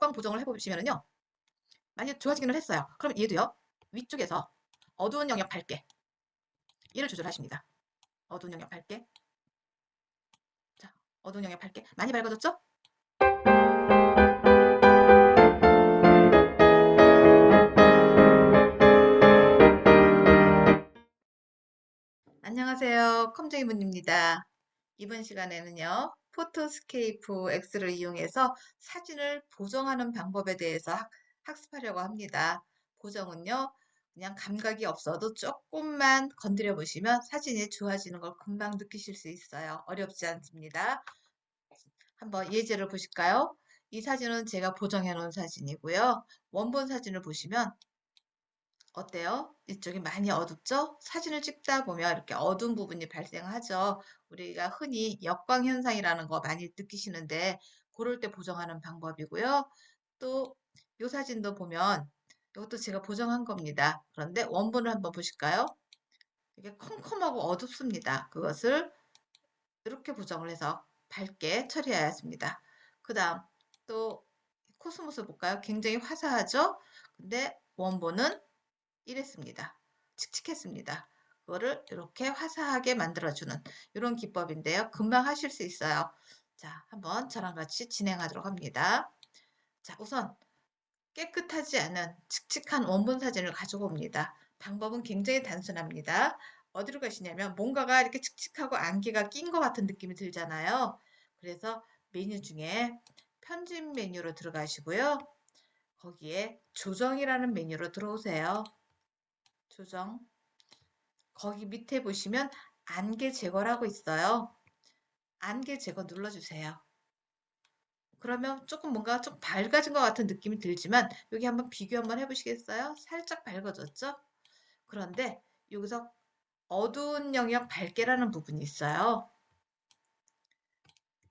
역광 보정을 해보시면은요. 많이 좋아지기는 했어요. 그럼 얘도요. 위쪽에서 어두운 영역 밝게 얘를 조절하십니다. 어두운 영역 밝게. 자, 어두운 영역 밝게. 많이 밝아졌죠? 안녕하세요. 컴제이문입니다. 이번 시간에는요. 포토스케이프 X를 이용해서 사진을 보정하는 방법에 대해서 학습하려고 합니다. 보정은요. 그냥 감각이 없어도 조금만 건드려 보시면 사진이 좋아지는 걸 금방 느끼실 수 있어요. 어렵지 않습니다. 한번 예제를 보실까요? 이 사진은 제가 보정해 놓은 사진이고요. 원본 사진을 보시면 어때요? 이쪽이 많이 어둡죠? 사진을 찍다 보면 이렇게 어두운 부분이 발생하죠. 우리가 흔히 역광 현상이라는 거 많이 느끼시는데 그럴 때 보정하는 방법이고요. 또 이 사진도 보면 이것도 제가 보정한 겁니다. 그런데 원본을 한번 보실까요? 이게 컴컴하고 어둡습니다. 그것을 이렇게 보정을 해서 밝게 처리하였습니다. 그 다음 또 코스모스 볼까요? 굉장히 화사하죠? 근데 원본은 이랬습니다. 칙칙했습니다. 그거를 이렇게 화사하게 만들어주는 이런 기법인데요. 금방 하실 수 있어요. 자, 한번 저랑 같이 진행하도록 합니다. 자, 우선 깨끗하지 않은 칙칙한 원본 사진을 가지고 옵니다. 방법은 굉장히 단순합니다. 어디로 가시냐면 뭔가가 이렇게 칙칙하고 안개가 낀 것 같은 느낌이 들잖아요. 그래서 메뉴 중에 편집 메뉴로 들어가시고요. 거기에 조정이라는 메뉴로 들어오세요. 조정. 거기 밑에 보시면 안개 제거라고 있어요. 안개 제거 눌러주세요. 그러면 조금 뭔가 좀 밝아진 것 같은 느낌이 들지만 여기 한번 비교 한번 해보시겠어요? 살짝 밝아졌죠? 그런데 여기서 어두운 영역 밝게라는 부분이 있어요.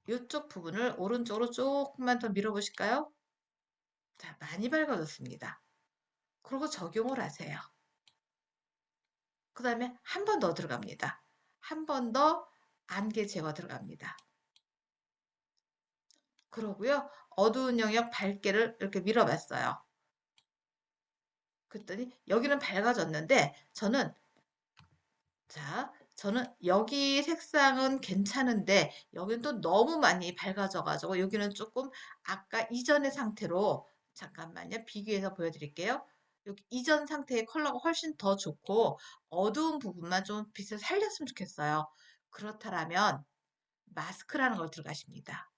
이쪽 부분을 오른쪽으로 조금만 더 밀어보실까요? 자, 많이 밝아졌습니다. 그리고 적용을 하세요. 그 다음에 한 번 더 들어갑니다. 한 번 더 안개 제거 들어갑니다. 그러고요. 어두운 영역 밝게를 이렇게 밀어봤어요. 그랬더니 여기는 밝아졌는데 저는 여기 색상은 괜찮은데 여기는 또 너무 많이 밝아져가지고 여기는 조금 아까 이전의 상태로 잠깐만요. 비교해서 보여드릴게요. 여기 이전 상태의 컬러가 훨씬 더 좋고 어두운 부분만 좀 빛을 살렸으면 좋겠어요. 그렇다면 마스크라는 걸 들어가십니다.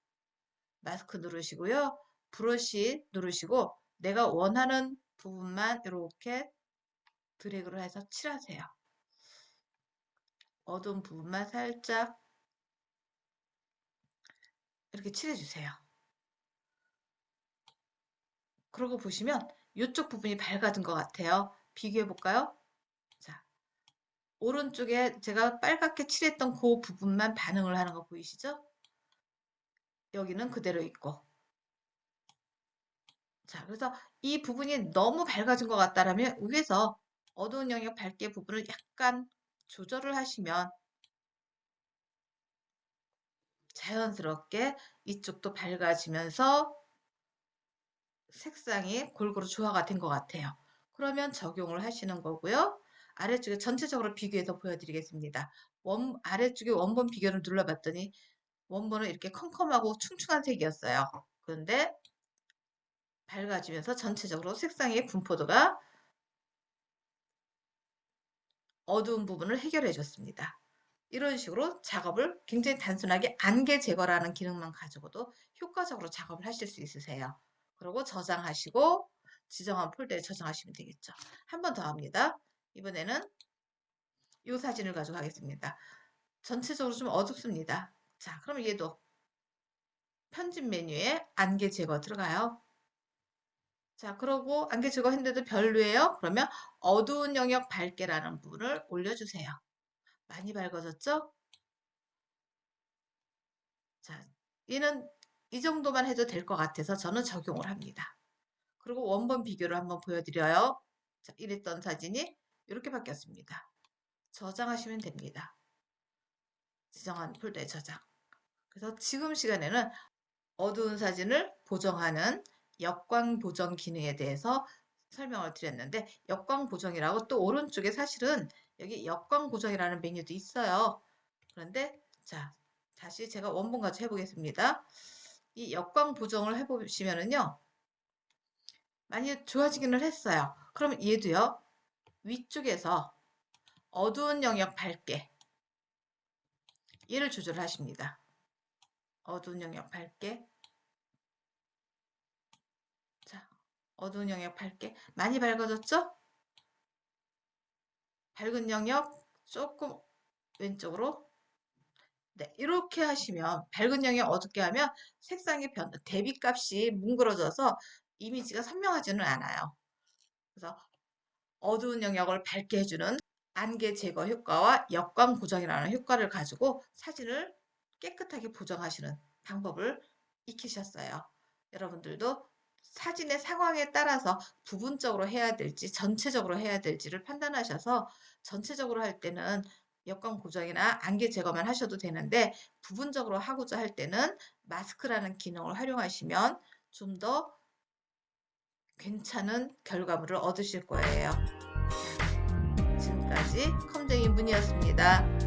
마스크 누르시고요. 브러쉬 누르시고 내가 원하는 부분만 이렇게 드래그를 해서 칠하세요. 어두운 부분만 살짝 이렇게 칠해주세요. 그러고 보시면 이쪽 부분이 밝아진 것 같아요. 비교해 볼까요? 자, 오른쪽에 제가 빨갛게 칠했던 그 부분만 반응을 하는 거 보이시죠? 여기는 그대로 있고. 자, 그래서 이 부분이 너무 밝아진 것 같다라면 위에서 어두운 영역 밝게 부분을 약간 조절을 하시면 자연스럽게 이쪽도 밝아지면서 색상이 골고루 조화가 된 것 같아요. 그러면 적용을 하시는 거고요. 아래쪽에 전체적으로 비교해서 보여드리겠습니다. 아래쪽에 원본 비교를 눌러봤더니 원본은 이렇게 컴컴하고 충충한 색이었어요. 그런데 밝아지면서 전체적으로 색상의 분포도가 어두운 부분을 해결해 줬습니다. 이런 식으로 작업을 굉장히 단순하게 안개 제거라는 기능만 가지고도 효과적으로 작업을 하실 수 있으세요. 그리고 저장하시고 지정한 폴더에 저장하시면 되겠죠. 한 번 더 합니다. 이번에는 이 사진을 가지고 하겠습니다. 전체적으로 좀 어둡습니다. 자, 그럼 얘도 편집 메뉴에 안개 제거 들어가요. 자, 그러고 안개 제거했는데도 별로예요? 그러면 어두운 영역 밝게라는 부분을 올려주세요. 많이 밝아졌죠? 자, 얘는 이 정도만 해도 될 것 같아서 저는 적용을 합니다. 그리고 원본 비교를 한번 보여드려요. 자, 이랬던 사진이 이렇게 바뀌었습니다. 저장하시면 됩니다. 지정한 폴더에 저장. 그래서 지금 시간에는 어두운 사진을 보정하는 역광 보정 기능에 대해서 설명을 드렸는데, 역광 보정이라고 또 오른쪽에 사실은 여기 역광 보정이라는 메뉴도 있어요. 그런데 자, 다시 제가 원본 가지고 해보겠습니다. 이 역광 보정을 해보시면은요, 많이 좋아지기는 했어요. 그럼 얘도요, 위쪽에서 어두운 영역 밝게, 얘를 조절하십니다. 어두운 영역 밝게. 자, 어두운 영역 밝게. 많이 밝아졌죠? 밝은 영역 조금 왼쪽으로. 네, 이렇게 하시면, 밝은 영역 어둡게 하면 색상이 대비값이 뭉그러져서 이미지가 선명하지는 않아요. 그래서 어두운 영역을 밝게 해주는 안개 제거 효과와 역광 보정이라는 효과를 가지고 사진을 깨끗하게 보정하시는 방법을 익히셨어요. 여러분들도 사진의 상황에 따라서 부분적으로 해야 될지 전체적으로 해야 될지를 판단하셔서, 전체적으로 할 때는 역광 보정이나 안개 제거만 하셔도 되는데 부분적으로 하고자 할 때는 마스크라는 기능을 활용하시면 좀 더 괜찮은 결과물을 얻으실 거예요. 지금까지 컴쟁이 문이었습니다.